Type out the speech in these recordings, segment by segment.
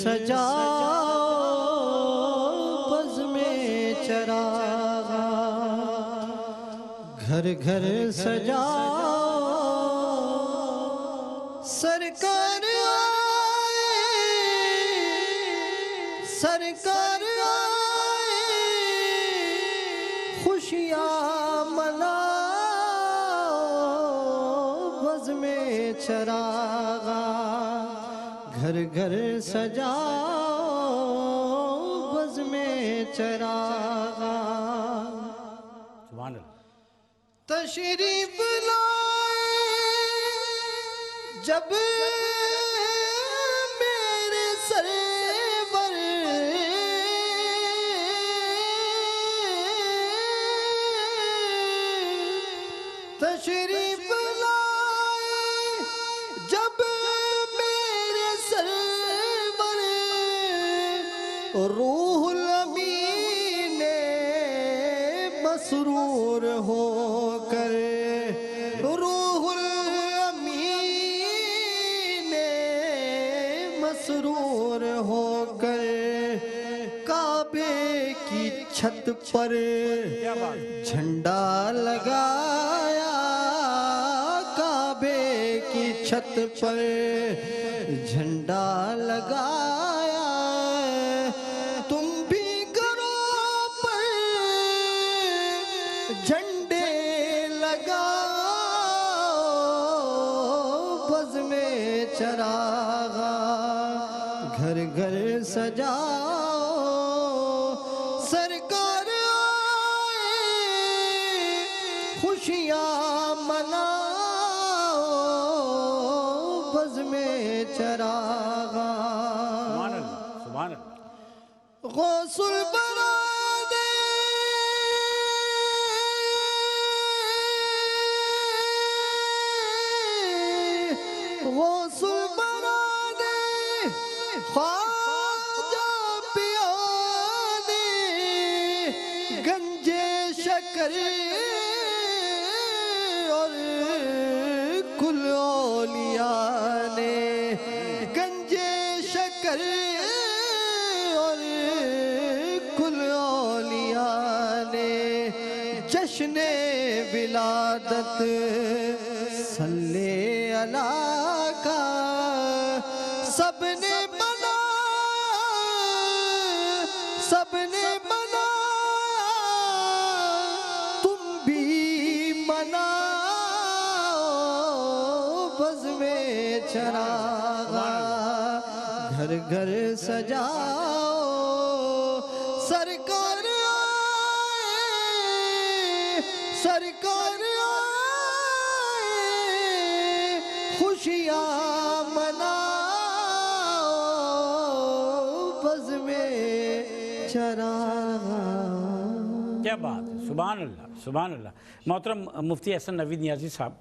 سجاؤ بزم چراغا گھر گھر سجاؤ سرکار آئے سرکار آئے خوشیاں مناؤ بزم چراغا گھر گھر سجاؤ بزم چراغا سبحان اللہ تشریف لائے جب میرے سرور تشریف لائے جب میرے سرور روح الامین مسرور ہو کر روح الامین مسرور ہو کر کعبے کی چھت پر جھنڈا لگایا کعبے کی چھت پر جھنڈا لگایا تم بھی گھروں پر جھنڈے لگاؤ بزم چراغا گھر گھر سجاؤ سرکار آئے خوشیاں مناؤ بزم چراغا سبحان اللہ سبحان اللہ غوث البرادے غوث البرادے خواجہ پیانے گنجے شکر اور کل اولیاء نے گنجے شکر اور کل اولیاء نے جشن ولادت صلی اللہ کا سب نے منایا سب نے منایا تم بھی مناؤ بزم چراغا گھر گھر سجاؤ سرکار آئے سرکار آئے خوشیاں مناؤ بزم چراغا کیا بات ہے سبحان اللہ سبحان اللہ محترم مفتی احسن نوید نیازی صاحب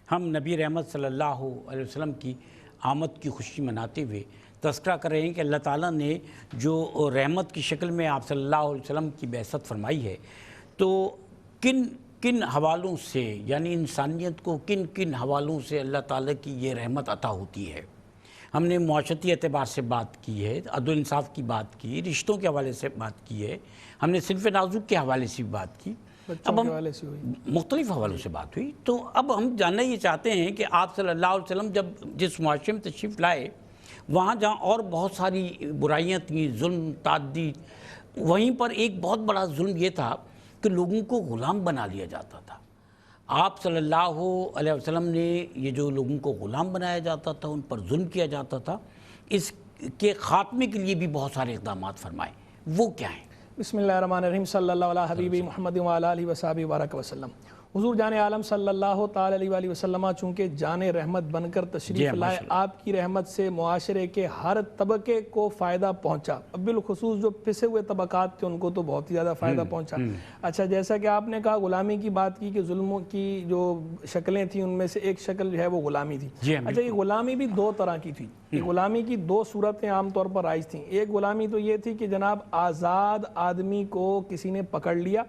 ہم نبی رحمت صلی اللہ علیہ وسلم کی آمد کی خوشی مناتے ہوئے تذکرہ کر رہے ہیں کہ اللہ تعالیٰ نے جو رحمت کی شکل میں آپ صلی اللہ علیہ وسلم کی بعثت فرمائی ہے تو کن کن حوالوں سے یعنی انسانیت کو کن کن حوالوں سے اللہ تعالیٰ کی یہ رحمت عطا ہوتی ہے. ہم نے معاشرتی اعتبار سے بات کی ہے, عدل و انصاف کی بات کی, رشتوں کے حوالے سے بات کی ہے, ہم نے صنف نازک کے حوالے سے بھی بات کی, اب ہم مختلف حوالوں سے بات ہوئی. تو اب ہم جاننا یہ چاہتے ہیں کہ آپ صلی اللہ علیہ وسلم جب جس معاشرے میں تشریف لائے وہاں جہاں اور بہت ساری برائیاں تھیں, ظلم, تعدی, وہیں پر ایک بہت بڑا ظلم یہ تھا کہ لوگوں کو غلام بنا لیا جاتا تھا. آپ صلی اللہ علیہ وسلم نے یہ جو لوگوں کو غلام بنایا جاتا تھا, ان پر ظلم کیا جاتا تھا, اس کے خاتمے کے لیے بھی بہت سارے اقدامات فرمائے. وہ کیا ہیں؟ بسم اللہ الرحمن الرحیم. صلی اللہ علیہ حبیبی محمد وعلی آلہ وصحبہ وبارک وسلم. حضور جان عالم صلی اللہ تعالی علیہ وآلہ وسلم چونکہ جان رحمت بن کر تشریف لائے, آپ کی رحمت سے معاشرے کے ہر طبقے کو فائدہ پہنچا. بالخصوص جو پسے ہوئے طبقات تھے ان کو تو بہت ہی زیادہ فائدہ پہنچا. اچھا, جیسا کہ آپ نے کہا غلامی کی بات کی کہ ظلموں کی جو شکلیں تھیں ان میں سے ایک شکل جو ہے وہ غلامی تھی. اچھا, یہ غلامی بھی دو طرح کی تھی. کہ غلامی کی دو صورتیں عام طور پر رائج تھیں. ایک غلامی تو یہ تھی کہ جناب آزاد آدمی کو کسی نے پکڑ لیا,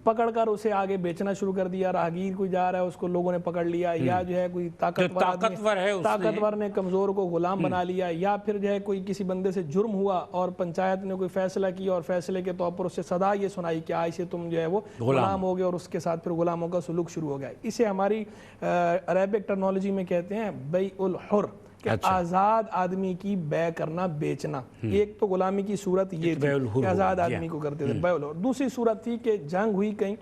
پکڑ کر اسے آگے بیچنا شروع کر دیا, راہگیر کوئی جا رہا ہے اس کو لوگوں نے پکڑ لیا, یا جو ہے کوئی طاقتور نے کمزور کو غلام بنا لیا, یا پھر جو ہے کوئی کسی بندے سے جرم ہوا اور پنچایت نے کوئی فیصلہ کیا اور فیصلے کے طور پر اسے سزا یہ سنائی کہ آج سے تم جو ہے وہ غلام ہو گئے, اور اس کے ساتھ پھر غلاموں کا سلوک شروع ہو گیا. اسے ہماری عربک ٹرمنالوجی میں کہتے ہیں بیع الحر, کہ آزاد آدمی کی بیع کرنا, بیچنا. ایک تو غلامی کی صورت یہ تھی کہ آزاد آدمی کو کرتے تھے بیع الحر. دوسری صورت تھی کہ جنگ ہوئی کہیں,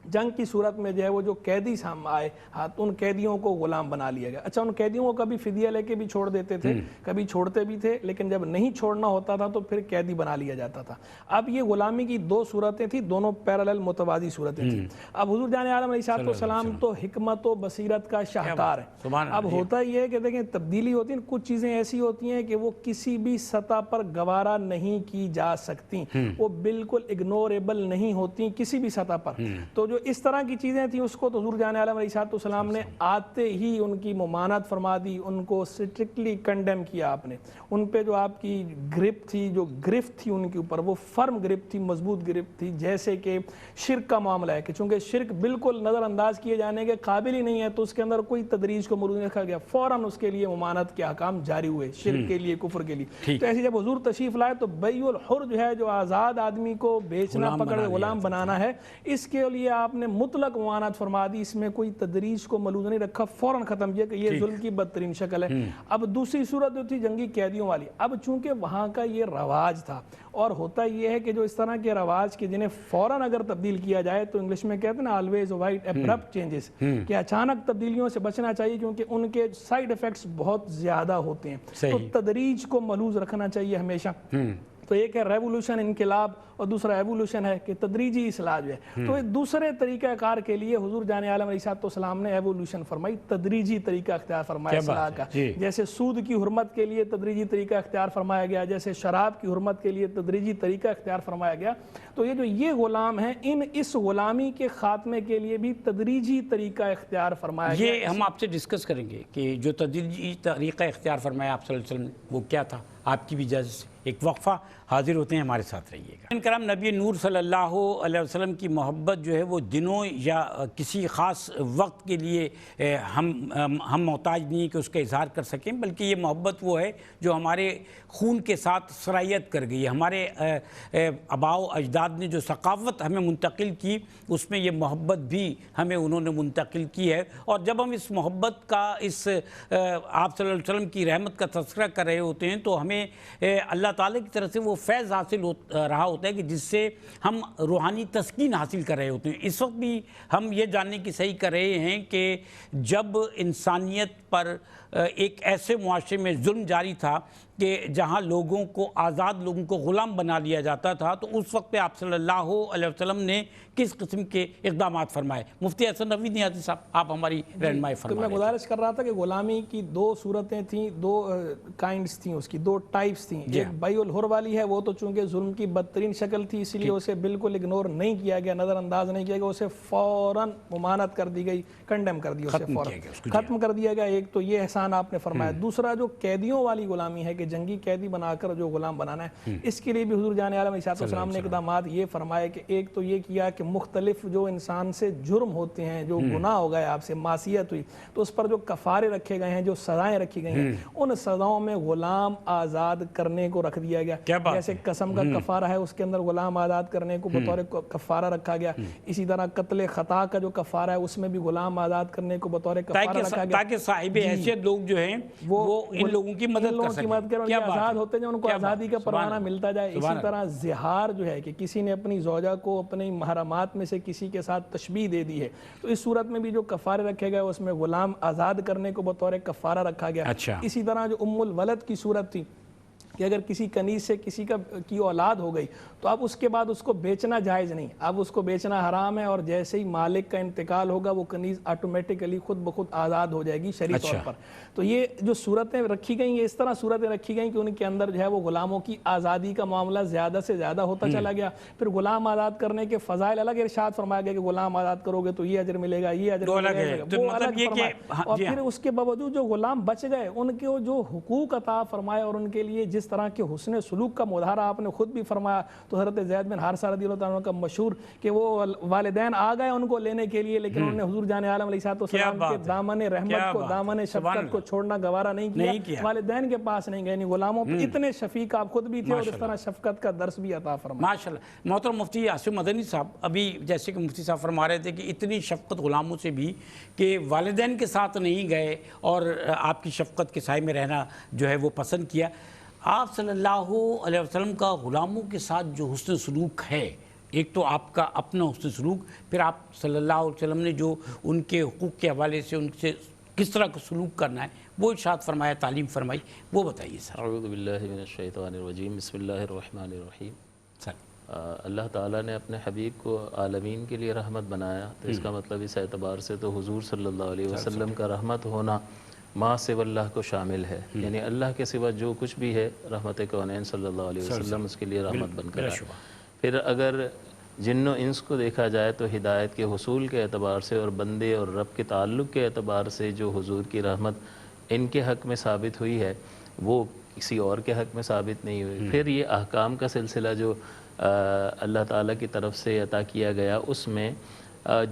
جنگ کی صورت میں جو ہے وہ جو قیدی سامنے آئے ان قیدیوں کو غلام بنا لیا گیا. اچھا, ان قیدیوں کو کبھی فدیہ لے کے بھی چھوڑ دیتے تھے, کبھی چھوڑتے بھی تھے, لیکن جب نہیں چھوڑنا ہوتا تھا تو پھر قیدی بنا لیا جاتا تھا. اب یہ غلامی کی دو صورتیں تھیں, دونوں پیرالل متوازی صورتیں تھیں. اب حضور جان عالم علیہ السلام تو حکمت و بصیرت کا شاہکار ہے. اب ہوتا یہ ہے کہ دیکھیں تبدیلی ہوتی ہے, کچھ چیزیں ایسی ہوتی ہیں کہ وہ کسی بھی سطح پر گوارا نہیں کی جا سکتی, وہ بالکل اگنوریبل نہیں ہوتی کسی بھی سطح پر. تو جو اس طرح کی چیزیں تھیں اس کو تو حضور جان عالم علیہ السلام نے آتے ہی ان کی ممانعت فرما دی, ان کو سٹرکٹلی کنڈیم کیا آپ نے. ان پہ جو آپ کی گرپ تھی, جو گرفت تھی ان کے اوپر, وہ فرم گرپ تھی, مضبوط گرپ تھی. جیسے کہ شرک کا معاملہ ہے کہ چونکہ شرک بالکل نظر انداز کیے جانے کے قابل ہی نہیں ہے, تو اس کے اندر کوئی تدریج کو مروج نہیں رکھا گیا, فوراً اس کے لیے ممانعت کے احکام جاری ہوئے, شرک کے لیے, کفر کے لیے. تو ایسے جب حضور تشریف لائے تو بیع الحر جو ہے, جو آزاد آدمی کو بیچنا, پکڑ غلام بنانا ہے, اس کے لیے آپ نے مطلق ممانعت فرما دی. اس میں کوئی تدریج کو ملوث نہیں رکھا, فوراً ختم کیا کہ یہ ظلم کی بدترین شکل ہے. اب دوسری صورت جو تھی جنگی قیدیوں والی. اب چونکہ وہاں کا یہ رواج تھا, اور ہوتا یہ ہے کہ جو اس طرح کے رواج کے جنہیں فوراً اگر تبدیل کیا جائے تو انگلش میں کہتے ہیں نا always avoid abrupt changes, کہ اچانک تبدیلیوں سے بچنا چاہیے کیونکہ ان کے سائیڈ ایفیکٹس بہت زیادہ ہوتے ہیں. تو تدریج کو ملوث رکھنا چاہیے ہمیشہ. تو ایک ہے ریولوشن, انقلاب, اور دوسرا ایوولوشن ہے کہ تدریجی اصلاح جو ہے. تو دوسرے طریقہ کار کے لیے حضور جان عالم علیہ السلام نے ایوولوشن فرمائی, تدریجی طریقہ اختیار فرمایا اصلاح کا. جیسے سود کی حرمت کے لیے تدریجی طریقہ اختیار فرمایا گیا, جیسے شراب کی حرمت کے لیے تدریجی طریقہ اختیار فرمایا گیا. تو یہ جو یہ غلام ہیں, اس غلامی کے خاتمے کے لیے بھی تدریجی طریقہ اختیار فرمایا گیا. یہ ہم آپ سے ڈسکس کریں گے کہ جو تدریجی طریقہ اختیار فرمایا آپ صلی اللہ علیہ وسلم, وہ کیا تھا. آپ کی بھی اجازت سے ایک وقفہ, حاضر ہوتے ہیں, ہمارے ساتھ رہیے گا. کرام, نبی نور صلی اللہ علیہ وسلم کی محبت جو ہے وہ دنوں یا کسی خاص وقت کے لیے ہم محتاج نہیں کہ اس کا اظہار کر سکیں, بلکہ یہ محبت وہ ہے جو ہمارے خون کے ساتھ سرایت کر گئی. ہمارے آباء و اجداد نے جو ثقافت ہمیں منتقل کی, اس میں یہ محبت بھی ہمیں انہوں نے منتقل کی ہے. اور جب ہم اس محبت کا, اس آپ صلی اللہ علیہ وسلم کی رحمت کا تذکرہ کر رہے ہوتے ہیں, تو ہمیں اللہ تعالیٰ کی طرف سے وہ فیض حاصل رہا ہوتا ہے کہ جس سے ہم روحانی تسکین حاصل کر رہے ہوتے ہیں. اس وقت بھی ہم یہ جاننے کی صحیح کر رہے ہیں کہ جب انسانیت پر ایک ایسے معاشرے میں ظلم جاری تھا کہ جہاں لوگوں کو, آزاد لوگوں کو غلام بنا لیا جاتا تھا, تو اس وقت پہ آپ صلی اللہ علیہ وسلم نے کس قسم کے اقدامات فرمائے. مفتی حسن نقوی نیازی صاحب, آپ ہماری رہنمائی فرمائیں. تو میں گزارش کر رہا تھا کہ غلامی کی دو صورتیں تھیں, دو کائنڈز تھیں, اس کی دو ٹائپس تھیں. ایک بیع الحر والی ہے, وہ تو چونکہ ظلم کی بدترین شکل تھی, اس لیے اسے بالکل اگنور نہیں کیا گیا, نظر انداز نہیں کیا گیا, اسے فوراً ممانعت کر دی گئی, کنڈیم کر دیا, اسے فوراً ختم کر دیا گیا. ایک تو یہ احسان آپ نے فرمایا. دوسرا جو قیدیوں والی غلامی ہے کہ جنگی قیدی بنا کر جو غلام بنانا ہے, اس کے لیے بھی حضور جان عالم علیہ السلام نے اقدامات یہ فرمائے کہ ایک تو یہ کیا کہ مختلف جو انسان سے جرم ہوتے ہیں, جو گناہ ہو گئے, آپ سے معصیت ہوئی, تو اس پر جو کفارے رکھے گئے ہیں, جو سزائیں رکھی گئی ہیں, ان سزاؤں میں غلام آزاد کرنے کو رکھ دیا گیا. جیسے قسم کا کفارہ ہے, اس کے اندر غلام آزاد کرنے کو بطور کفارہ رکھا گیا. اسی طرح قتل خطا کا جو کفارہ ہے, اس میں بھی غلام آزاد کرنے کو بطور کفارہ رکھا گیا, تاکہ صاحب حیثیت لوگ جو ہیں وہ ان لوگوں کی مدد کر سکیں. کیا آزاد ہوتے ہیں, ان کو آزادی کا پروانہ ملتا جائے. اسی طرح زہار جو ہے کہ کسی نے اپنی زوجہ کو اپنی محرمات میں سے کسی کے ساتھ تشبیہ دے دی ہے, تو اس صورت میں بھی جو کفارے رکھے گئے, اس میں غلام آزاد کرنے کو بطور کفارہ رکھا گیا. اسی طرح جو ام الولد کی صورت تھی, کہ اگر کسی کنیز سے کسی کی اولاد ہو گئی تو اب اس کے بعد اس کو بیچنا جائز نہیں، اب اس کو بیچنا حرام ہے، اور جیسے ہی مالک کا انتقال ہوگا وہ کنیز آٹومیٹکلی خود بخود آزاد ہو جائے گی شرعی طور پر۔ تو یہ جو صورتیں رکھی گئیں، یہ اس طرح صورتیں رکھی گئیں کہ ان کے اندر جو ہے وہ غلاموں کی آزادی کا معاملہ زیادہ سے زیادہ ہوتا چلا گیا۔ پھر غلام آزاد کرنے کے فضائل الگ ارشاد فرمایا گیا کہ غلام آزاد کرو گے تو یہ اجر ملے گا، یہ اجر ملے گا، وہ الگ فرمایا۔ اور پھر اس کے باوجود جو غلام بچ گئے ان کے جو حقوق عطا فرمائے اور ان کے لیے جس طرح کے حسن سلوک کا مظاہرہ آپ نے خود بھی فرمایا، تو حضرت زید بن حارثہ رضی اللہ عنہ کا مشہور کہ وہ والدین آ گئے ان کو لینے کے لیے، لیکن انہوں نے حضور جان عالم علیہ السلام کے دامن رحمت کو، دامن شفقت کو چھوڑنا گوارا نہیں کیا، والدین کے پاس نہیں گئے، یعنی غلاموں پر اتنے شفیق آپ خود بھی تھے اور اس طرح شفقت کا درس بھی عطا فرمایا۔ ماشاءاللہ۔ محترم مفتی عاصم مدنی صاحب، ابھی جیسے کہ مفتی صاحب فرما رہے تھے کہ اتنی شفقت غلاموں سے بھی کہ والدین کے ساتھ نہیں گئے اور آپ کی شفقت کے سائے میں رہنا جو ہے وہ پسند کیا۔ آپ صلی اللہ علیہ وسلم کا غلاموں کے ساتھ جو حسن سلوک ہے، ایک تو آپ کا اپنا حسن سلوک، پھر آپ صلی اللہ علیہ وسلم نے جو ان کے حقوق کے حوالے سے ان سے کس طرح کا سلوک کرنا ہے وہ ارشاد فرمایا، تعلیم فرمائی، وہ بتائیے سر۔ اعوذ باللہ من الشیطان الرجیم، بسم اللہ الرحمن الرحیم۔ اللہ تعالیٰ نے اپنے حبیب کو عالمین کے لیے رحمت بنایا، تو اس کا مطلب اس اعتبار سے تو حضور صلی اللہ علیہ وسلم کا رحمت ہونا ما سوى اللہ کو شامل ہے، یعنی اللہ کے سوا جو کچھ بھی ہے رحمت کونین صلی اللہ علیہ وسلم اس کے لیے رحمت بن کر آیا۔ پھر اگر جن و انس کو دیکھا جائے تو ہدایت کے حصول کے اعتبار سے اور بندے اور رب کے تعلق کے اعتبار سے جو حضور کی رحمت ان کے حق میں ثابت ہوئی ہے وہ کسی اور کے حق میں ثابت نہیں ہوئی۔ پھر یہ احکام کا سلسلہ جو اللہ تعالیٰ کی طرف سے عطا کیا گیا، اس میں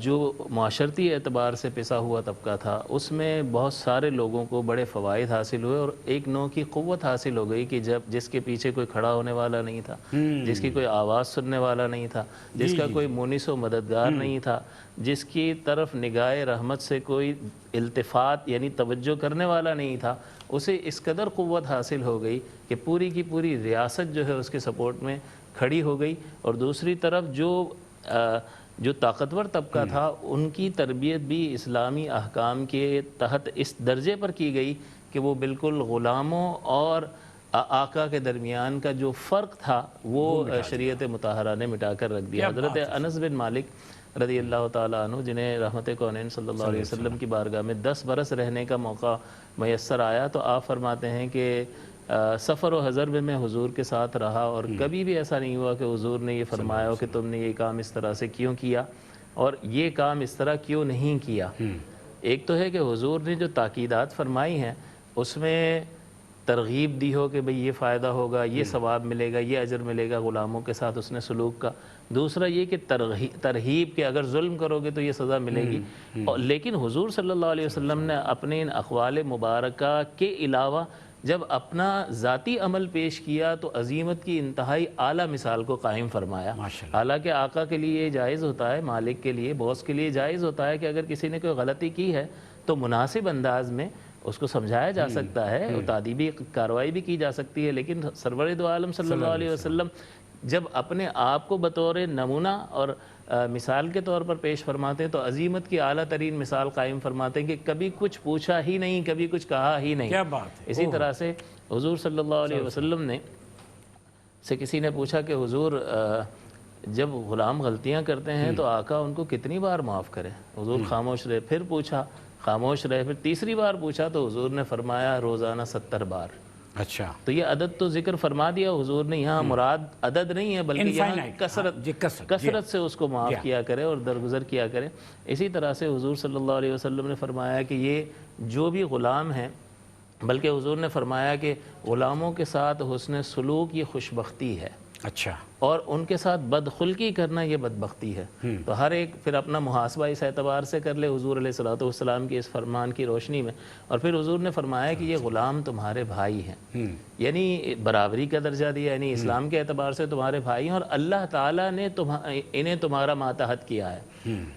جو معاشرتی اعتبار سے پسا ہوا طبقہ تھا اس میں بہت سارے لوگوں کو بڑے فوائد حاصل ہوئے اور ایک نوع کی قوت حاصل ہو گئی کہ جس کے پیچھے کوئی کھڑا ہونے والا نہیں تھا، جس کی کوئی آواز سننے والا نہیں تھا، جس کا کوئی مونس و مددگار نہیں تھا، جس کی طرف نگاہ رحمت سے کوئی التفات یعنی توجہ کرنے والا نہیں تھا، اسے اس قدر قوت حاصل ہو گئی کہ پوری کی پوری ریاست جو ہے اس کے سپورٹ میں کھڑی ہو گئی۔ اور دوسری طرف جو طاقتور طبقہ تھا ان کی تربیت بھی اسلامی احکام کے تحت اس درجے پر کی گئی کہ وہ بالکل غلاموں اور آقا کے درمیان کا جو فرق تھا وہ شریعت مطہرہ نے مٹا کر رکھ دیا۔ حضرت انس بن مالک رضی اللہ تعالیٰ عنہ جنہیں رحمت کونین صلی اللہ علیہ وسلم کی بارگاہ میں 10 برس رہنے کا موقع میسر آیا، تو آپ فرماتے ہیں کہ سفر و حضر میں حضور کے ساتھ رہا اور کبھی بھی ایسا نہیں ہوا کہ حضور نے یہ فرمایا ہو کہ تم نے یہ کام اس طرح سے کیوں کیا اور یہ کام اس طرح کیوں نہیں کیا۔ ایک تو ہے کہ حضور نے جو تاکیدات فرمائی ہیں اس میں ترغیب دی ہو کہ بھئی یہ فائدہ ہوگا، یہ ثواب ملے گا، یہ اجر ملے گا غلاموں کے ساتھ اس نے سلوک کا۔ دوسرا یہ کہ ترغیب کہ اگر ظلم کرو گے تو یہ سزا ملے گی۔ لیکن حضور صلی اللہ علیہ وسلم نے اپنے ان اقوال مبارکہ کے علاوہ جب اپنا ذاتی عمل پیش کیا تو عظیمت کی انتہائی اعلیٰ مثال کو قائم فرمایا۔ حالانکہ آقا کے لیے یہ جائز ہوتا ہے، مالک کے لیے، باس کے لیے جائز ہوتا ہے کہ اگر کسی نے کوئی غلطی کی ہے تو مناسب انداز میں اس کو سمجھایا جا سکتا ہے، تعدیبی کارروائی بھی کی جا سکتی ہے، لیکن سرور دو عالم صلی اللہ علیہ وسلم جب اپنے آپ کو بطور نمونہ اور مثال کے طور پر پیش فرماتے ہیں تو عظیمت کی اعلیٰ ترین مثال قائم فرماتے ہیں کہ کبھی کچھ پوچھا ہی نہیں، کبھی کچھ کہا ہی نہیں۔ کیا بات ہے۔ اسی طرح سے حضور صلی اللہ علیہ وسلم نے سے کسی نے پوچھا کہ حضور جب غلام غلطیاں کرتے ہیں تو آقا ان کو کتنی بار معاف کرے؟ حضور خاموش رہے، پھر پوچھا، خاموش رہے، پھر تیسری بار پوچھا تو حضور نے فرمایا روزانہ 70 بار۔ اچھا، تو یہ عدد تو ذکر فرما دیا حضور نے، یہاں مراد عدد نہیں ہے بلکہ یہاں کثرت سے اس کو معاف کیا کرے اور درگزر کیا کرے۔ اسی طرح سے حضور صلی اللہ علیہ وسلم نے فرمایا کہ یہ جو بھی غلام ہیں، بلکہ حضور نے فرمایا کہ غلاموں کے ساتھ حسن سلوک یہ خوشبختی ہے، اچھا، اور ان کے ساتھ بدخلقی کرنا یہ بدبختی ہے۔ تو ہر ایک پھر اپنا محاسبہ اس اعتبار سے کر لے حضور علیہ الصلوۃ والسلام کی اس فرمان کی روشنی میں۔ اور پھر حضور نے فرمایا کہ یہ غلام تمہارے بھائی ہیں، یعنی برابری کا درجہ دیا، یعنی اسلام کے اعتبار سے تمہارے بھائی ہیں اور اللہ تعالیٰ نے انہیں تمہارا ماتحت کیا ہے۔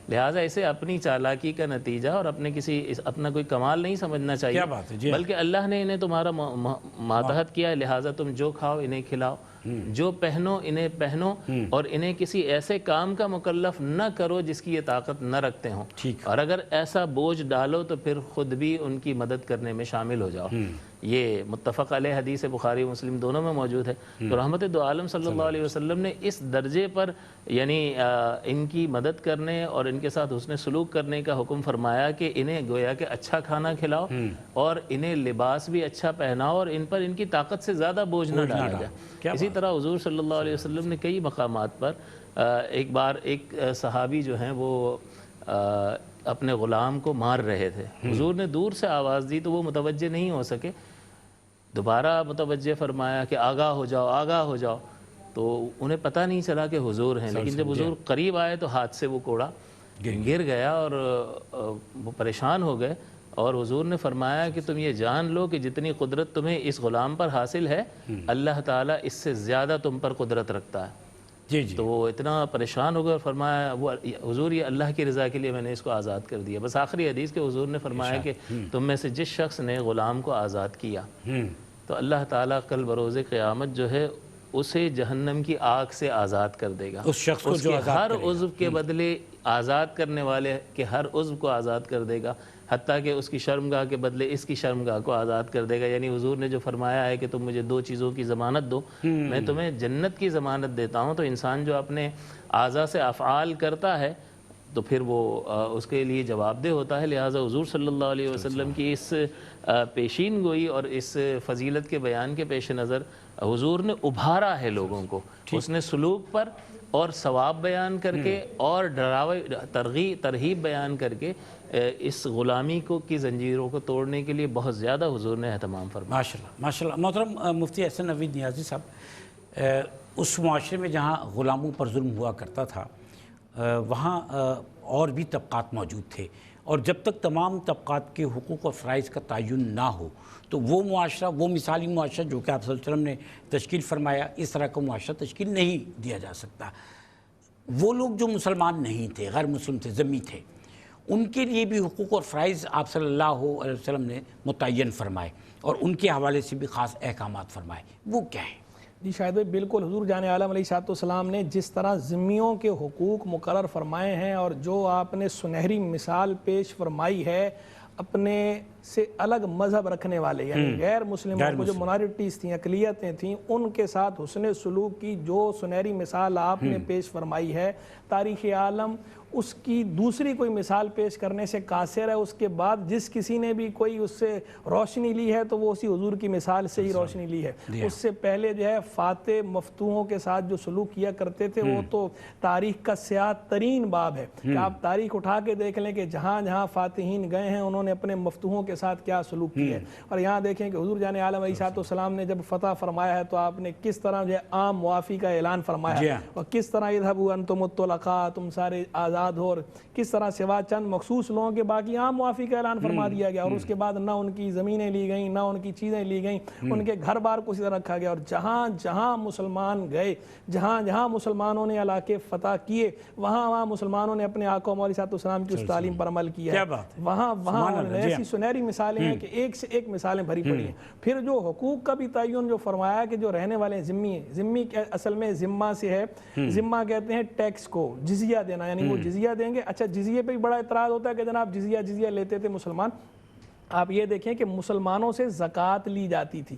لہٰذا اسے اپنی چالاکی کا نتیجہ اور اپنا کوئی کمال نہیں سمجھنا چاہیے، بلکہ اللہ نے انہیں تمہارا ماتحت کیا ہے، لہٰذا تم جو کھاؤ انہیں کھلاؤ، جو پہنو انہیں پہنو، اور انہیں کسی ایسے کام کا مکلف نہ کرو جس کی یہ طاقت نہ رکھتے ہوں، اور اگر ایسا بوجھ ڈالو تو پھر خود بھی ان کی مدد کرنے میں شامل ہو جاؤ۔ یہ متفق علیہ حدیث بخاری مسلم دونوں میں موجود ہے۔ تو رحمت دو عالم صلی اللہ علیہ وسلم نے اس درجے پر یعنی ان کی مدد کرنے اور ان کے ساتھ حسن سلوک کرنے کا حکم فرمایا کہ انہیں گویا کہ اچھا کھانا کھلاؤ اور انہیں لباس بھی اچھا پہناؤ اور ان پر ان کی طاقت سے زیادہ بوجھ نہ ڈالا جائے۔ اسی طرح حضور صلی اللہ علیہ وسلم نے کئی مقامات پر ایک بار ایک صحابی جو ہیں وہ اپنے غلام کو مار رہے تھے، حضور نے دور سے آواز دی تو وہ متوجہ نہیں ہو سکے، دوبارہ متوجہ فرمایا کہ آگاہ ہو جاؤ آگاہ ہو جاؤ، تو انہیں پتہ نہیں چلا کہ حضور ہیں، لیکن جب حضور قریب آئے تو ہاتھ سے وہ کوڑا گر گیا اور وہ پریشان ہو گئے، اور حضور نے فرمایا کہ تم یہ جان لو کہ جتنی قدرت تمہیں اس غلام پر حاصل ہے اللہ تعالیٰ اس سے زیادہ تم پر قدرت رکھتا ہے۔ تو وہ اتنا پریشان ہو گئے اور فرمایا وہ حضور یہ اللہ کی رضا کے لیے میں نے اس کو آزاد کر دیا۔ بس آخری حدیث کے حضور نے فرمایا کہ تم میں سے جس شخص نے غلام کو آزاد کیا تو اللہ تعالیٰ کل بروز قیامت جو ہے اسے جہنم کی آگ سے آزاد کر دے گا، اس شخص کو اس کے ہر عضو کے بدلے آزاد کرنے والے کے ہر عضو کو آزاد کر دے گا، حتیٰ کہ اس کی شرمگاہ کے بدلے اس کی شرمگاہ کو آزاد کر دے گا۔ یعنی حضور نے جو فرمایا ہے کہ تم مجھے دو چیزوں کی ضمانت دو، میں تمہیں جنت کی ضمانت دیتا ہوں، تو انسان جو اپنے اعضاء سے افعال کرتا ہے تو پھر وہ اس کے لیے جواب دہ ہوتا ہے۔ لہٰذا حضور صلی اللہ علیہ وسلم کی اس پیشین گوئی اور اس فضیلت کے بیان کے پیش نظر حضور نے ابھارا ہے لوگوں کو اس نے سلوک پر اور ثواب بیان کر کے اور ڈراوے ترغیب بیان کر کے اس غلامی کو کی زنجیروں کو توڑنے کے لیے بہت زیادہ حضور نے اہتمام فرمایا۔ ماشاءاللہ ماشاءاللہ۔ محترم مفتی احسن نوید نیازی صاحب، اس معاشرے میں جہاں غلاموں پر ظلم ہوا کرتا تھا وہاں اور بھی طبقات موجود تھے، اور جب تک تمام طبقات کے حقوق اور فرائض کا تعین نہ ہو تو وہ معاشرہ، وہ مثالی معاشرہ جو کہ آپ صلی اللہ علیہ وسلم نے تشکیل فرمایا، اس طرح کا معاشرہ تشکیل نہیں دیا جا سکتا۔ وہ لوگ جو مسلمان نہیں تھے، غیر مسلم تھے، ذمی تھے، ان کے لیے بھی حقوق اور فرائض آپ صلی اللہ علیہ وسلم نے متعین فرمائے اور ان کے حوالے سے بھی خاص احکامات فرمائے، وہ کیا ہیں؟ جی شاہد بھائی، بالکل حضور جان عالم علیہ السلام نے جس طرح ذمیوں کے حقوق مقرر فرمائے ہیں اور جو آپ نے سنہری مثال پیش فرمائی ہے اپنے سے الگ مذہب رکھنے والے یعنی غیر مسلموں کو جو منارٹیز تھیں، اقلیتیں تھیں، ان کے ساتھ حسن سلوک کی جو سنہری مثال آپ نے پیش فرمائی ہے، تاریخ عالم اس کی دوسری کوئی مثال پیش کرنے سے قاصر ہے۔ اس کے بعد جس کسی نے بھی کوئی اس سے روشنی لی ہے تو وہ اسی حضور کی مثال سے ہی روشنی لی ہے۔ اس سے پہلے جو ہے فاتح مفتوحوں کے ساتھ جو سلوک کیا کرتے تھے وہ تو تاریخ کا سیاہ ترین باب ہے کہ آپ تاریخ اٹھا کے دیکھ لیں کہ جہاں جہاں فاتحین گئے ہیں انہوں نے اپنے مفتوحوں کے ساتھ کیا سلوک کیا ہے۔ اور یہاں دیکھیں کہ حضور جان عالم علیہ السلام نے جب فتح فرمایا ہے تو آپ نے کس طرح جو ہے عام معافی کا اعلان فرمایا ہے، اور کس طرح اذهبوا انتم الطلقاء، تم سارے آزاد ہو، اور کس طرح سوا چند مخصوص لوگوں کے باقی عام معافی کا اعلان فرما دیا گیا، اور اس کے بعد نہ ان کی زمینیں لی گئیں، نہ ان کی چیزیں لی گئیں، ان کے گھر بار کو اسی طرح رکھا گیا، اور جہاں جہاں مسلمان گئے، جہاں جہاں مسلمانوں نے علاقے فتح کیے، وہاں وہاں مسلمانوں نے اپنے آقا علیہ السلام کی اس تعلیم پر عمل کیا ہے۔ وہاں ایسی سنہری مثالیں ہیں کہ ایک سے ایک مثالیں بھری پڑی ہیں۔ پھر جو حقوق کا بھی تعین جو فرمایا کہ جو رہنے والے ذمی ہیں، ذمی اصل میں ذمہ سے ہے، ذمہ کہتے ہیں ٹیکس کو، جزیہ دینا، یعنی وہ جزیہ دیں گے۔ اچھا جزیے پہ بھی بڑا اعتراض ہوتا ہے کہ جناب جزیہ لیتے تھے مسلمان۔ آپ یہ دیکھیں کہ مسلمانوں سے زکوٰۃ لی جاتی تھی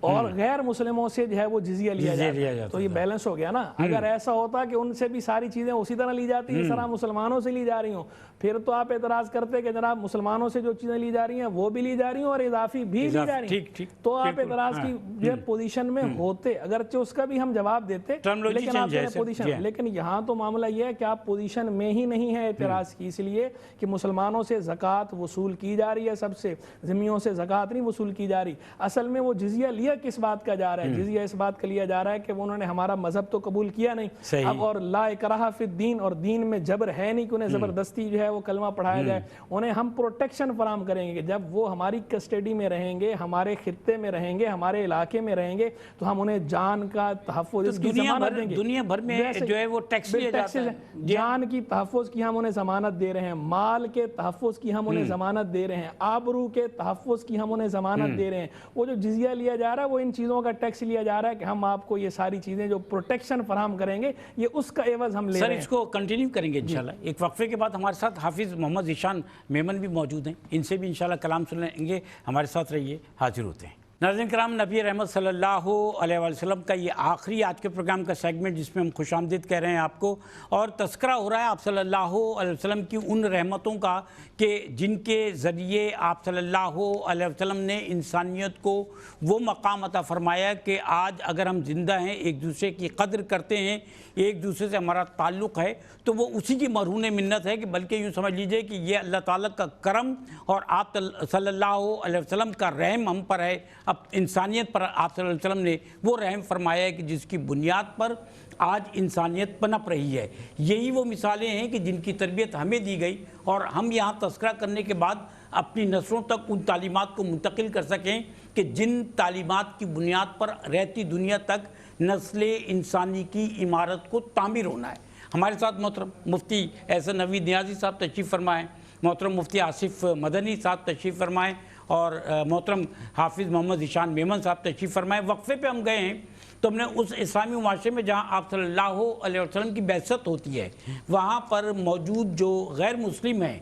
اور غیر مسلموں سے جو ہے وہ جزیہ لیا جاتا، تو یہ بیلنس ہو گیا نا۔ اگر ایسا ہوتا کہ ان سے بھی ساری چیزیں اسی طرح لی جاتی اس طرح مسلمانوں سے لی جا رہی ہوں، پھر تو آپ اعتراض کرتے کہ جناب مسلمانوں سے جو چیزیں لی جا رہی ہیں وہ بھی لی جا رہی ہیں اور اضافی بھی لی جا رہی ہیں، تو آپ اعتراض کی جو پوزیشن میں ہوتے، اگرچہ اس کا بھی ہم جواب دیتے، لیکن آپ نے پوزیشن، لیکن یہاں تو معاملہ یہ ہے کہ آپ پوزیشن میں ہی نہیں ہے اعتراض کی، اس لیے کہ مسلمانوں سے زکوٰۃ وصول کی جا رہی ہے، سب سے، ذمیوں سے زکوٰۃ نہیں وصول کی جا رہی۔ اصل میں وہ جزیہ لیا کس بات کا جا رہا ہے؟ جزیہ اس بات کا لیا جا رہا ہے کہ انہوں نے ہمارا مذہب تو قبول کیا نہیں، اب اور لا اکراہ فی الدین، اور دین میں جبر ہے نہیں کہ انہیں زبردستی جو ہے وہ کلمہ پڑھایا جائے، انہیں ہم پروٹیکشن فراہم کریں گے کہ جب وہ ہماری کسٹڈی میں رہیں گے، ہمارے خطے میں رہیں گے، ہمارے علاقے میں رہیں گے، تو ہم انہیں جان کا تحفظ، اس کی ضمانت دیں گے۔ دنیا بھر میں جو ہے وہ ٹیکس لیا جاتا ہے، جان کی تحفظ کی ہم انہیں ضمانت دے رہے ہیں، مال کے تحفظ کی ہم انہیں ضمانت دے رہے ہیں، آبرو کے تحفظ کی ہم انہیں ضمانت دے رہے ہیں۔ وہ جو جزیہ لیا جا رہا ہے رہا ہے وہ ان چیزوں کا ٹیکس لیا جا رہا ہے کہ ہم آپ کو یہ ساری چیزیں جو پروٹیکشن فراہم کریں گے یہ اس کا عوض ہم لے رہے ہیں۔ سر اس کو کنٹینیو کریں گے انشاءاللہ۔ ایک وقفے کے بعد ہمارے ساتھ حافظ محمد ذیشان میمن بھی موجود ہیں، ان سے بھی انشاءاللہ کلام سنیں گے، ہمارے ساتھ رہیے، حاضر ہوتے ہیں۔ ناظرین کرام، نبی رحمت صلی اللہ علیہ وسلم کا یہ آخری آج کے پروگرام کا سیگمنٹ جس میں ہم خوش آمدید کہہ رہے ہیں آپ کو، اور تذکرہ ہو رہا ہے آپ صلی اللہ علیہ وسلم کی ان رحمتوں کا کہ جن کے ذریعے آپ صلی اللہ علیہ وسلم نے انسانیت کو وہ مقام عطا فرمایا کہ آج اگر ہم زندہ ہیں، ایک دوسرے کی قدر کرتے ہیں، ایک دوسرے سے ہمارا تعلق ہے، تو وہ اسی کی مرہون منت ہے، کہ بلکہ یوں سمجھ لیجئے کہ یہ اللہ تعالیٰ کا کرم اور آپ صلی اللہ علیہ وسلم کا رحم ہم پر ہے، اب انسانیت پر آپ صلی اللہ علیہ وسلم نے وہ رحم فرمایا ہے کہ جس کی بنیاد پر آج انسانیت پنپ رہی ہے۔ یہی وہ مثالیں ہیں کہ جن کی تربیت ہمیں دی گئی، اور ہم یہاں تذکرہ کرنے کے بعد اپنی نسلوں تک ان تعلیمات کو منتقل کر سکیں کہ جن تعلیمات کی بنیاد پر رہتی دنیا تک نسل انسانی کی عمارت کو تعمیر ہونا ہے۔ ہمارے ساتھ محترم مفتی احسن نوید نیازی صاحب تشریف فرمائیں، محترم مفتی آصف مدنی صاحب تشریف فرمائیں، اور محترم حافظ محمد ذیشان میمن صاحب تشریف فرمائیں۔ وقفے پہ ہم گئے ہیں تو ہم نے اس اسلامی معاشرے میں جہاں آپ صلی اللہ علیہ وسلم کی بعثت ہوتی ہے، وہاں پر موجود جو غیر مسلم ہیں،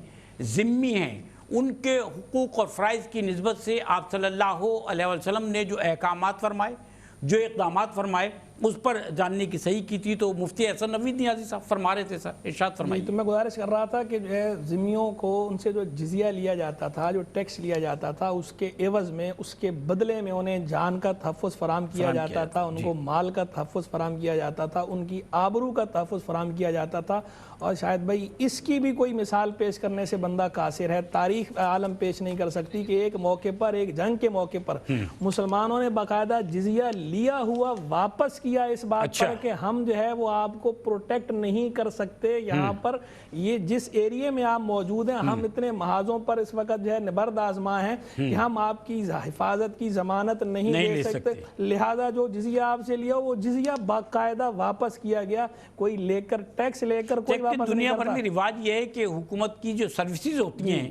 ذمی ہیں، ان کے حقوق اور فرائض کی نسبت سے آپ صلی اللہ علیہ وسلم نے جو احکامات فرمائے، جو اقدامات فرمائے، اس پر جاننے کی صحیح کی تھی۔ تو مفتی احسن نوید نیازی صاحب فرما رہے تھے، سر ارشاد فرمائیے۔ تو میں گزارش کر رہا تھا کہ جو ہے ذمیوں کو ان سے جو جزیہ لیا جاتا تھا، جو ٹیکس لیا جاتا تھا، اس کے عوض میں، اس کے بدلے میں انہیں جان کا تحفظ فراہم کیا جاتا تھا، ان کو مال کا تحفظ فراہم کیا جاتا تھا، ان کی آبرو کا تحفظ فراہم کیا جاتا تھا۔ اور شاید بھائی اس کی بھی کوئی مثال پیش کرنے سے بندہ قاصر ہے، تاریخ عالم پیش نہیں کر سکتی کہ ایک موقع پر، ایک جنگ کے موقع پر مسلمانوں نے باقاعدہ جزیہ لیا ہوا واپس کیا اس بات پر کہ ہم جو ہے وہ آپ کو پروٹیکٹ نہیں کر سکتے، یہاں پر یہ جس ایریے میں آپ موجود ہیں، ہم اتنے محاذوں پر اس وقت جو ہے نبرد آزما ہیں کہ ہم آپ کی حفاظت کی ضمانت نہیں دے سکتے، لہذا جو جزیہ آپ سے لیا وہ جزیہ باقاعدہ واپس کیا گیا۔ کوئی لے کر ٹیکس لے کر کوئی واپس نہیں کرتا۔ دنیا بھر میں رواج یہ ہے کہ حکومت کی جو سروسز ہوتی ہیں،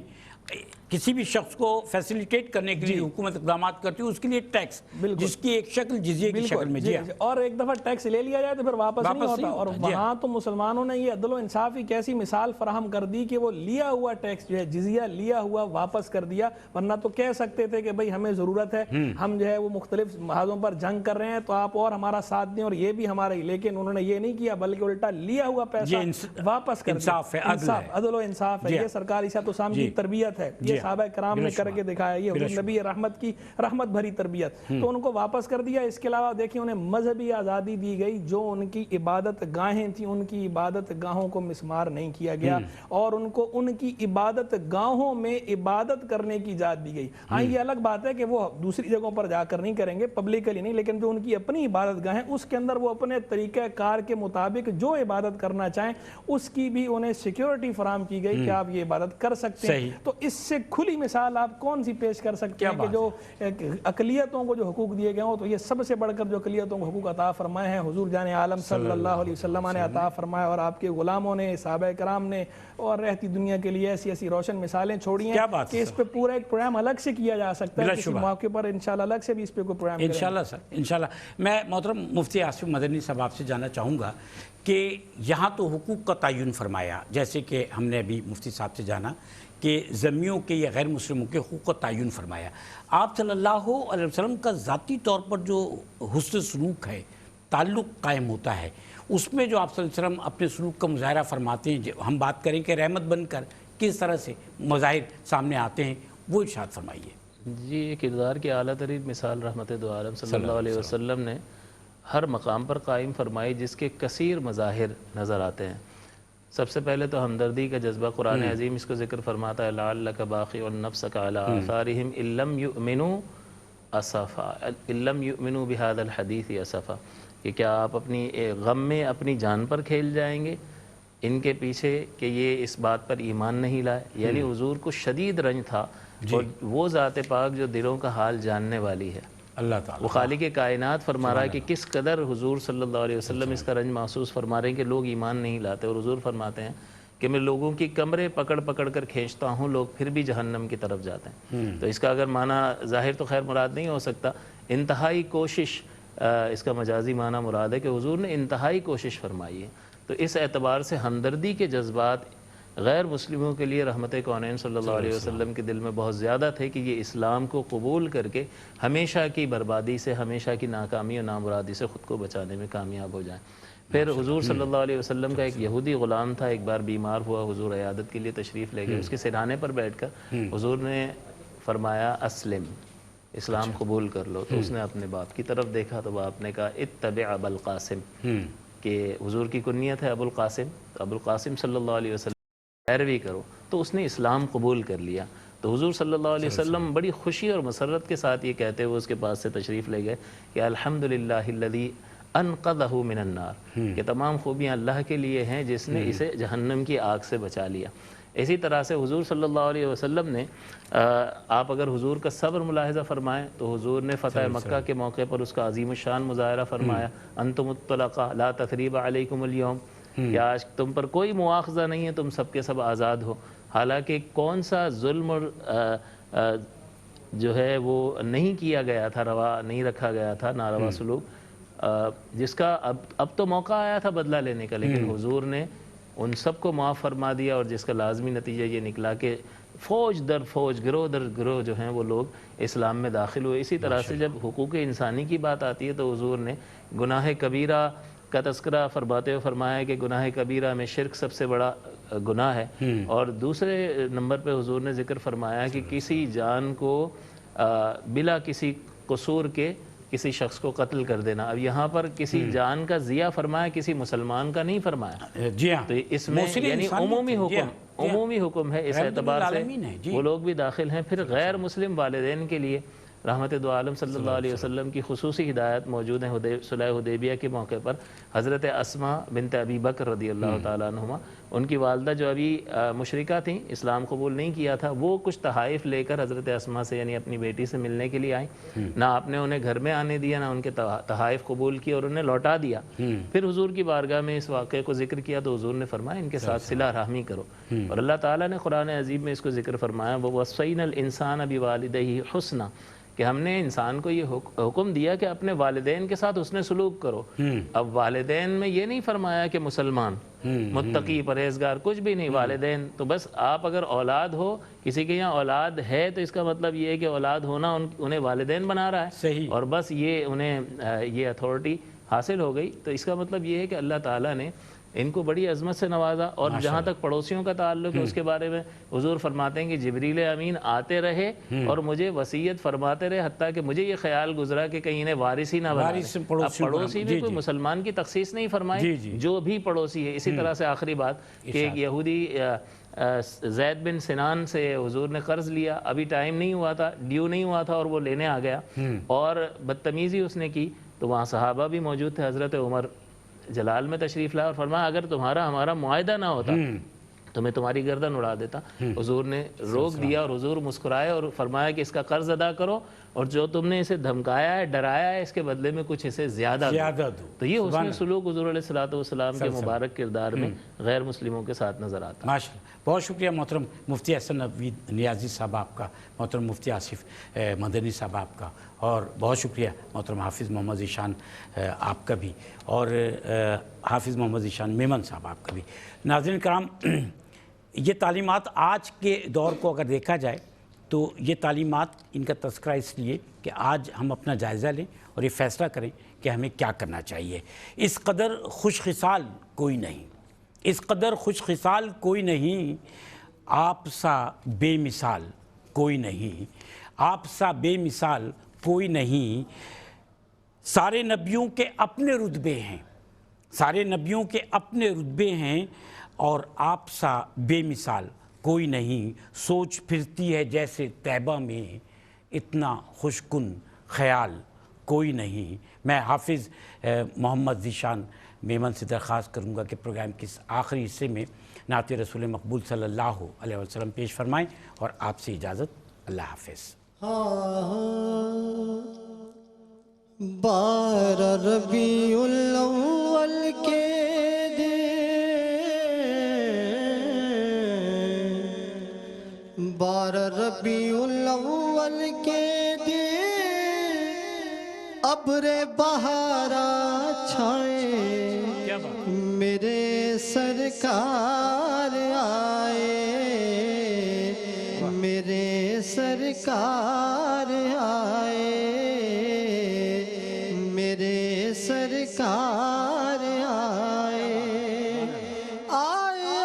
کسی بھی شخص کو فیسیلیٹیٹ کرنے کے لیے حکومت اقدامات کرتی ہے، اس کے لیے ٹیکس، جس کی ایک شکل جزیے کی شکل میں، اور ایک دفعہ ٹیکس لے لیا جائے تو پھر واپس نہیں ہوتا۔ اور وہاں تو مسلمانوں نے یہ عدل و انصاف کی کیسی مثال فراہم کر دی کہ وہ لیا ہوا ٹیکس جو ہے، جزیہ لیا ہوا واپس کر دیا۔ ورنہ تو کہہ سکتے تھے کہ بھئی ہمیں ضرورت ہے، ہم جو ہے وہ مختلف محاذوں پر جنگ کر رہے ہیں تو آپ اور ہمارا ساتھ دیں اور یہ بھی ہمارا ہی، لیکن انہوں نے یہ نہیں کیا، بلکہ الٹا لیا ہوا پیسہ واپس کر دیا۔ انصاف، عدل و انصاف ہے، یہ سرکار عیسیٰ السلام کی تربیت ہے، یہ صحابہ کرام نے کر کے دکھایا، یہ حضور نبی رحمت کی رحمت بھری تربیت، تو ان کو واپس کر دیا۔ اس کے علاوہ دیکھیں انہیں مذہبی آزادی دی گئی، جو ان کی عبادت گاہیں تھیں ان کی عبادت گاہوں کو مسمار نہیں کیا گیا، اور ان کو ان کی عبادت گاہوں میں عبادت کرنے کی اجازت دی گئی۔ ہاں یہ الگ بات ہے کہ وہ دوسری جگہوں پر جا کر نہیں کریں گے، پبلکلی نہیں، لیکن جو ان کی اپنی عبادت گاہیں اس کے اندر وہ اپنے طریقہ کار کے مطابق جو عبادت کرنا چاہیں اس کی بھی انہیں سیکیورٹی فراہم کی گئی کہ آپ یہ عبادت کر سکتے ہیں۔ تو اس سے کھلی مثال آپ کون سی پیش کر سکتے ہیں کہ جو اقلیتوں کو جو حقوق دیے گئے ہوں، تو یہ سب سے بڑھ کر جو اقلیتوں کو حقوق عطا فرمائے ہیں حضور جان عالم صلی اللہ علیہ وسلم نے عطا فرمایا، اور آپ کے غلاموں نے، صحابہ کرام نے، اور رہتی دنیا کے لیے ایسی ایسی روشن مثالیں چھوڑی ہیں کہ اس پہ پورا ایک پروگرام الگ سے کیا جا سکتا ہے، کسی موقع پر انشاءاللہ الگ سے بھی اس پہ کوئی پروگرام کریں گے انشاءاللہ سر، انشاءاللہ۔ میں محترم مفتی آصف مدنی صاحب آپ سے جاننا چاہوں گا کہ یہاں تو حقوق کا تعین فرمایا، جیسے کہ ہم نے ابھی مفتی صاحب سے جانا کہ ذمیوں کے یا غیر مسلموں کے حقوق کا تعین فرمایا، آپ صلی اللہ علیہ وسلم کا ذاتی طور پر جو حسن سلوک ہے، تعلق قائم ہوتا ہے، اس میں جو آپ صلی اللہ علیہ وسلم اپنے سلوک کا مظاہرہ فرماتے ہیں، ہم بات کریں کہ رحمت بن کر کس طرح سے مظاہر سامنے آتے ہیں، وہ ارشاد فرمائیے۔ جی، یہ کردار کی اعلیٰ ترین مثال رحمت دو عالم صلی اللہ علیہ وسلم نے ہر مقام پر قائم فرمائی، جس کے کثیر مظاہر نظر آتے ہیں۔ سب سے پہلے تو ہمدردی کا جذبہ، قرآن عظیم اس کو ذکر فرماتا ہے، لعلک باخع نفسک علی آثارہم ان لم یؤمنوا اسفا، ان لم یؤمنوا بہذا الحدیث اسفا، کہ کیا آپ اپنی غم میں اپنی جان پر کھیل جائیں گے ان کے پیچھے کہ یہ اس بات پر ایمان نہیں لائے۔ یعنی حضور کو شدید رنج تھا، اور وہ ذات پاک جو دلوں کا حال جاننے والی ہے، اللہ تعالیٰ وہ خالق کائنات فرما رہا ہے کہ کس قدر حضور صلی اللہ علیہ وسلم اس کا رنج محسوس فرما رہے ہیں کہ لوگ ایمان نہیں لاتے، اور حضور فرماتے ہیں کہ میں لوگوں کی کمرے پکڑ پکڑ کر کھینچتا ہوں، لوگ پھر بھی جہنم کی طرف جاتے ہیں۔ تو اس کا اگر معنی ظاہر تو خیر مراد نہیں ہو سکتا، انتہائی کوشش اس کا مجازی معنی مراد ہے کہ حضور نے انتہائی کوشش فرمائی ہے۔ تو اس اعتبار سے ہمدردی کے جذبات غیر مسلموں کے لیے رحمت کونین صلی اللہ علیہ وسلم کے دل میں بہت زیادہ تھے کہ یہ اسلام کو قبول کر کے ہمیشہ کی بربادی سے، ہمیشہ کی ناکامی اور نامرادی سے خود کو بچانے میں کامیاب ہو جائیں۔ پھر حضور صلی اللہ علیہ وسلم کا ایک یہودی غلام تھا، ایک بار بیمار ہوا، حضور عیادت کے لیے تشریف لے گئے، اس کے سرہانے پر بیٹھ کر حضور نے فرمایا اسلم، اسلام قبول کر لو۔ تو اس نے اپنے باپ کی طرف دیکھا تو باپ نے کہا اتبع ابا القاسم، کہ حضور کی کنیت ہے ابو القاسم، تو ابو القاسم صلی اللہ علیہ وسلم پیروی کرو۔ تو اس نے اسلام قبول کر لیا۔ تو حضور صلی اللہ علیہ وسلم بڑی خوشی اور مسرت کے ساتھ یہ کہتے ہوئے اس کے پاس سے تشریف لے گئے کہ الحمدللہ الذی انقذہ من النار، کہ تمام خوبیاں اللہ کے لیے ہیں جس نے اسے جہنم کی آگ سے بچا لیا۔ اسی طرح سے حضور صلی اللہ علیہ وسلم نے آپ اگر حضور کا صبر ملاحظہ فرمائیں تو حضور نے فتح مکہ کے موقع پر اس کا عظیم الشان مظاہرہ فرمایا، انتم الطلقاء لا تثریب علیکم اليوم، کہ آج تم پر کوئی مواخذہ نہیں ہے، تم سب کے سب آزاد ہو۔ حالانکہ کون سا ظلم اور جو ہے وہ نہیں کیا گیا تھا، روا نہیں رکھا گیا تھا، ناروا سلوک، جس کا اب تو موقع آیا تھا بدلہ لینے کا، لیکن حضور نے ان سب کو معاف فرما دیا، اور جس کا لازمی نتیجہ یہ نکلا کہ فوج در فوج، گروہ در گروہ جو ہیں وہ لوگ اسلام میں داخل ہوئے۔ اسی طرح سے جب حقوق انسانی کی بات آتی ہے تو حضور نے گناہ کبیرہ کا تذکرہ فرماتے ہوئے فرمایا کہ گناہ کبیرہ میں شرک سب سے بڑا گناہ ہے، اور دوسرے نمبر پہ حضور نے ذکر فرمایا کہ کسی جان کو بلا کسی قصور کے کسی شخص کو قتل کر دینا۔ اب یہاں پر کسی جان کا ضیاء فرمایا، کسی مسلمان کا نہیں فرمایا۔ جی ہاں، تو اس میں یعنی عمومی حکم ہے، اس اعتبار سے وہ لوگ بھی داخل ہیں۔ پھر غیر مسلم والدین کے لیے رحمت دو عالم صلی اللہ علیہ وسلم کی خصوصی ہدایت موجود ہیں۔ صلح حدیبیہ کے موقع پر حضرت اسماء بنت ابی بکر رضی اللہ تعالیٰ عنہما، ان کی والدہ جو ابھی مشرکہ تھیں، اسلام قبول نہیں کیا تھا، وہ کچھ تحائف لے کر حضرت اسماء سے یعنی اپنی بیٹی سے ملنے کے لیے آئیں۔ نہ آپ نے انہیں گھر میں آنے دیا، نہ ان کے تحائف قبول کیے اور انہیں لوٹا دیا۔ پھر حضور کی بارگاہ میں اس واقعے کو ذکر کیا تو حضور نے فرمایا ان کے ساتھ صلہ رحمی کرو، اور اللہ تعالیٰ نے قرآن عظیم میں اس کو ذکر فرمایا وَوَصَّيْنَا الْإِنسَانَ بِوَالِدَيْهِ حُسْنًا، کہ ہم نے انسان کو یہ حکم دیا کہ اپنے والدین کے ساتھ حسن سلوک کرو۔ اب والدین میں یہ نہیں فرمایا کہ مسلمان، متقی، پرہیزگار، کچھ بھی نہیں، والدین تو بس آپ اگر اولاد ہو، کسی کے یہاں اولاد ہے تو اس کا مطلب یہ ہے کہ اولاد ہونا انہیں والدین بنا رہا ہے، اور بس یہ انہیں یہ اتھارٹی حاصل ہو گئی۔ تو اس کا مطلب یہ ہے کہ اللہ تعالیٰ نے ان کو بڑی عظمت سے نوازا۔ اور جہاں تک پڑوسیوں کا تعلق ہے اس کے بارے میں حضور فرماتے ہیں کہ جبریل امین آتے رہے اور مجھے وصیت فرماتے رہے، حتیٰ کہ مجھے یہ خیال گزرا کہ کہیں انہیں وارث ہی نہ بنا لیں۔ اب پڑوسی بھی کوئی مسلمان کی تخصیص نہیں فرمائی، جو بھی پڑوسی ہے۔ اسی طرح سے آخری بات کہ ایک یہودی زید بن سنان سے حضور نے قرض لیا، ابھی ٹائم نہیں ہوا تھا، ڈیو نہیں ہوا تھا، اور وہ لینے آ گیا اور بدتمیزی اس نے کی۔ تو وہاں صحابہ بھی موجود تھے، حضرت عمر جلال میں تشریف لایا اور فرمایا اگر تمہارا ہمارا معاہدہ نہ ہوتا تو میں تمہاری گردن اڑا دیتا۔ حضور نے روک دیا اور حضور مسکرائے اور فرمایا کہ اس کا قرض ادا کرو، اور جو تم نے اسے دھمکایا ہے، ڈرایا ہے، اس کے بدلے میں کچھ اسے زیادہ دو۔ تو یہ حسن سلوک حضور علیہ الصلوۃ کے مبارک کردار میں غیر مسلموں کے ساتھ نظر آتا ہے۔ ماشاءاللہ، بہت شکریہ محترم مفتی احسن نوید نیازی صاحب آپ کا، محترم مفتی آصف مدنی صاحب آپ کا، اور بہت شکریہ محترم حافظ محمد ذیشان آپ کا بھی، اور حافظ محمد ذیشان میمن صاحب آپ کا بھی۔ ناظرین کرام، یہ تعلیمات آج کے دور کو اگر دیکھا جائے تو یہ تعلیمات، ان کا تذکرہ اس لیے کہ آج ہم اپنا جائزہ لیں اور یہ فیصلہ کریں کہ ہمیں کیا کرنا چاہیے۔ اس قدر خوش خصال کوئی نہیں، اس قدر خوش خصال کوئی نہیں، آپ سا بے مثال کوئی نہیں، آپ سا بے مثال کوئی نہیں۔ سارے نبیوں کے اپنے رتبے ہیں، سارے نبیوں کے اپنے رتبے ہیں، اور آپ سا بے مثال کوئی نہیں۔ سوچ پھرتی ہے جیسے طیبہ میں، اتنا خوشکن خیال کوئی نہیں۔ میں حافظ محمد ذیشان میمن سے درخواست کروں گا کہ پروگرام کے اس آخری حصے میں نعت رسول مقبول صلی اللہ علیہ وسلم پیش فرمائیں، اور آپ سے اجازت، اللہ حافظ۔ 12 ربیع الاول کے دن ابر بہارا چھائے کیا بات میرے سرکار آئے میرے سرکار آئے میرے سرکار آئے آئے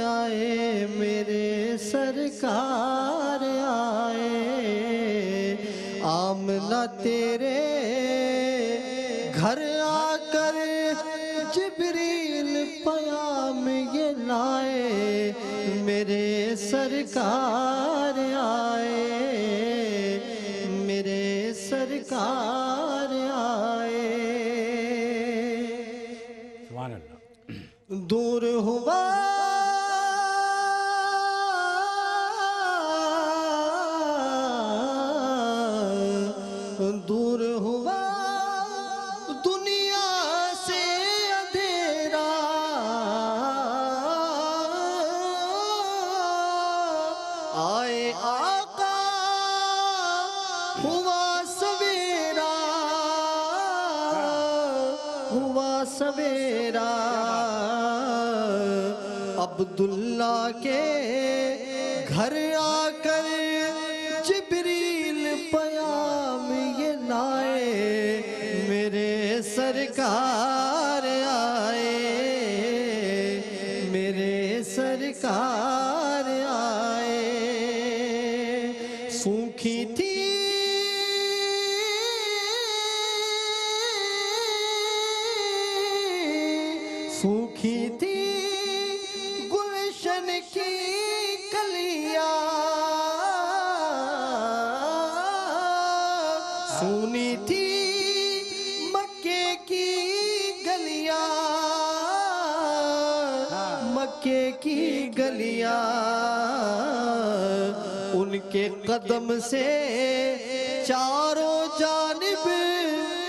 آئے میرے سرکار آئے آمنہ تیرے گھر آ کر جبریل پیام یہ لائے میرے سرکار آئے میرے سرکار آئے سبحان اللہ دور ہوا دور ہوا دنیا سے اندھیرا آئے آقا ہوا سویرا ہوا سویرا عبداللہ کے گھر آ کر جبریل پیام یہ لائے میرے سرکار آئے میرے سرکار آئے سوکھی تھی سوکھی تھی گلشن کی کلیاں سونی تھی مکے کی گلیاں مکے کی گلیاں ان کے قدم سے چاروں جانب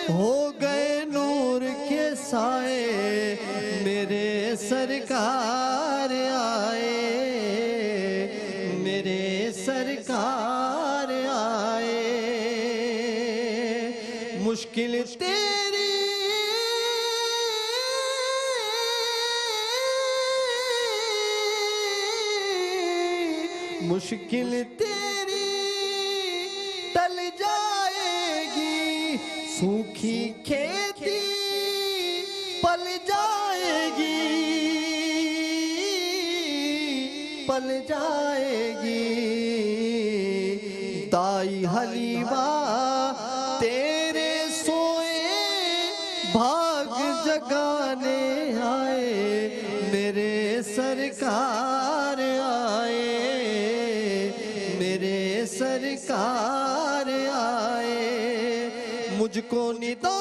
ہو گئے نور کے سائے میرے سرکار آئے میرے سرکار آئے مشکل تیری مشکل تیری ٹل جائے گی سوکھی کھیتی پل جائے گی پل جائے گی دائی حلیمہ تیرے سوئے بھاگ جگانے آئے میرے سرکار آئے میرے سرکار آئے مجھ کو ندا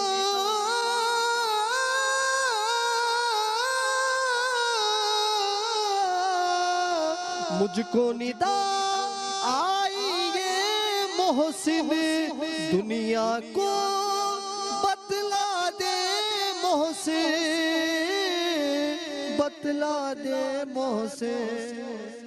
مجھ کو ندا آئی یہ محسن دنیا کو بتلا دے محسن بتلا دے محسن